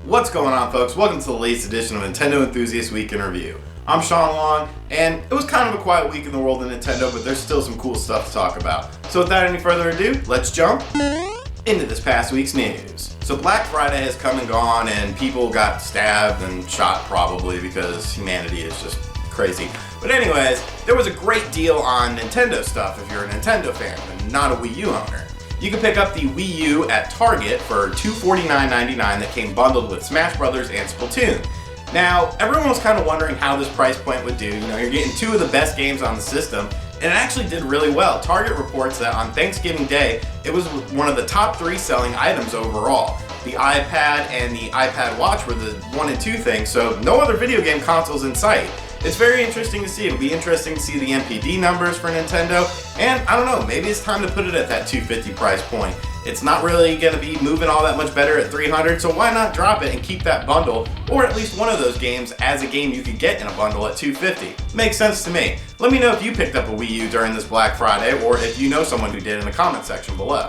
What's going on, folks? Welcome to the latest edition of Nintendo Enthusiast Week in Review. I'm Shawn Long, and it was kind of a quiet week in the world of Nintendo, but there's still some cool stuff to talk about. So without any further ado, let's jump into this past week's news. So Black Friday has come and gone, and people got stabbed and shot probably because humanity is just crazy. But anyways, there was a great deal on Nintendo stuff if you're a Nintendo fan and not a Wii U owner. You can pick up the Wii U at Target for $249.99 that came bundled with Smash Brothers and Splatoon. Now, everyone was kind of wondering how this price point would do. You know, you're getting two of the best games on the system, and it actually did really well. Target reports that on Thanksgiving Day, it was one of the top 3 selling items overall. The iPad and the iPad Watch were the 1 and 2 things, so no other video game consoles in sight. It's very interesting to see. It'll be interesting to see the NPD numbers for Nintendo, and I don't know, maybe it's time to put it at that $250 price point. It's not really going to be moving all that much better at $300, so why not drop it and keep that bundle, or at least one of those games as a game you could get in a bundle at $250. Makes sense to me. Let me know if you picked up a Wii U during this Black Friday, or if you know someone who did in the comment section below.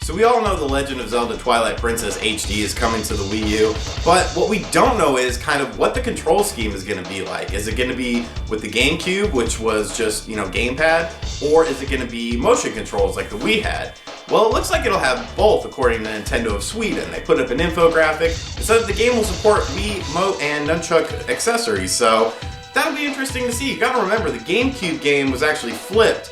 So we all know The Legend of Zelda Twilight Princess HD is coming to the Wii U, but what we don't know is kind of what the control scheme is going to be like. Is it going to be with the GameCube, which was just, Gamepad, or is it going to be motion controls like the Wii had? Well, it looks like it'll have both according to Nintendo of Sweden. They put up an infographic. It says the game will support Wii, Mote, and Nunchuk accessories, so that'll be interesting to see. You gotta remember, the GameCube game was actually flipped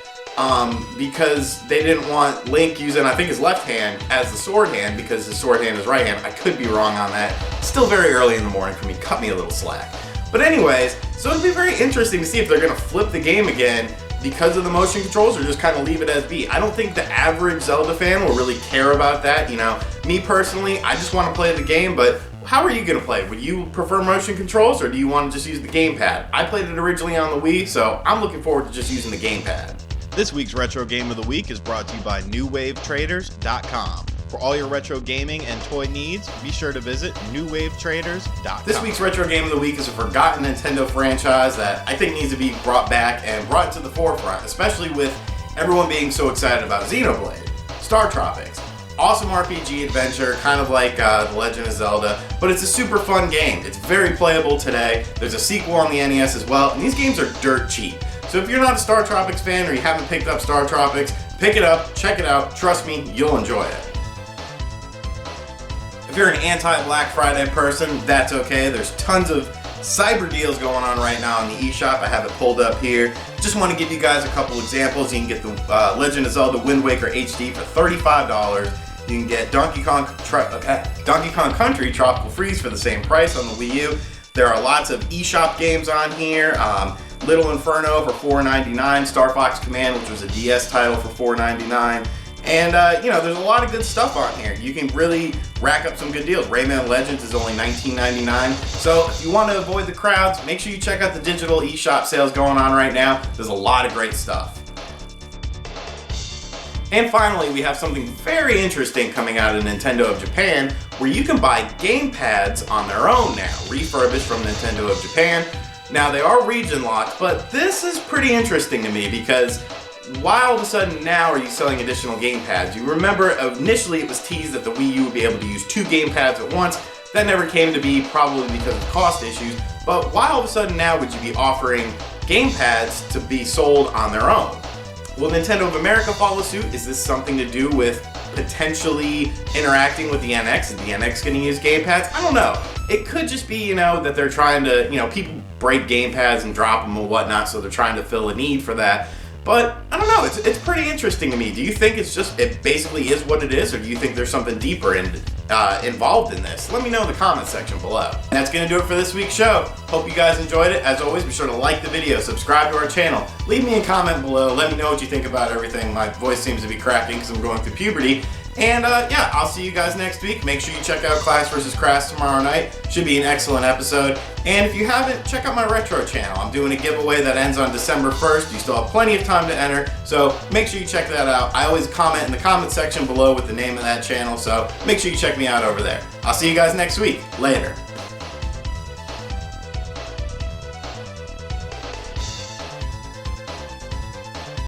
because they didn't want Link using, I think, his left hand as the sword hand because his sword hand is right hand. I could be wrong on that. Still very early in the morning for me. Cut me a little slack. But anyways, so it'll be very interesting to see if they're going to flip the game again because of the motion controls or just kind of leave it as be. I don't think the average Zelda fan will really care about that. Me personally, I just want to play the game, but how are you going to play? Would you prefer motion controls or do you want to just use the gamepad? I played it originally on the Wii, so I'm looking forward to just using the gamepad. This week's Retro Game of the Week is brought to you by NewWaveTraders.com. For all your retro gaming and toy needs, be sure to visit NewWaveTraders.com. This week's Retro Game of the Week is a forgotten Nintendo franchise that I think needs to be brought back and brought to the forefront, especially with everyone being so excited about Xenoblade. Star Tropics. Awesome RPG adventure, kind of like The Legend of Zelda, but it's a super fun game. It's very playable today. There's a sequel on the NES as well, and these games are dirt cheap. So if you're not a Star Tropics fan or you haven't picked up Star Tropics, pick it up, check it out, trust me, you'll enjoy it. If you're an anti-Black Friday person, that's okay. There's tons of cyber deals going on right now in the eShop. I have it pulled up here. Just want to give you guys a couple examples. You can get the Legend of Zelda Wind Waker HD for $35. You can get Donkey Kong Country Tropical Freeze for the same price on the Wii U. There are lots of eShop games on here. Little Inferno for $4.99, Star Fox Command, which was a DS title, for $4.99. And, there's a lot of good stuff on here. You can really rack up some good deals. Rayman Legends is only $19.99. So if you want to avoid the crowds, make sure you check out the digital eShop sales going on right now. There's a lot of great stuff. And finally, we have something very interesting coming out of Nintendo of Japan, where you can buy Gamepads on their own now, refurbished from Nintendo of Japan. Now, they are region locked, but this is pretty interesting to me because why all of a sudden now are you selling additional gamepads? You remember initially it was teased that the Wii U would be able to use 2 gamepads at once. That never came to be, probably because of cost issues. But why all of a sudden now would you be offering gamepads to be sold on their own? Will Nintendo of America follow suit? Is this something to do with potentially interacting with the NX? Is the NX going to use gamepads? I don't know. It could just be, that they're trying to, people break gamepads and drop them and whatnot, so they're trying to fill a need for that. But I don't know, it's pretty interesting to me. Do you think it basically is what it is, or do you think there's something deeper involved in this? Let me know in the comment section below. And that's going to do it for this week's show. Hope you guys enjoyed it. As always, be sure to like the video, subscribe to our channel, leave me a comment below, let me know what you think about everything. My voice seems to be cracking because I'm going through puberty. And I'll see you guys next week. Make sure you check out Class vs. Crash tomorrow night. Should be an excellent episode. And if you haven't, check out my retro channel. I'm doing a giveaway that ends on December 1st. You still have plenty of time to enter, so make sure you check that out. I always comment in the comment section below with the name of that channel, so make sure you check me out over there. I'll see you guys next week. Later.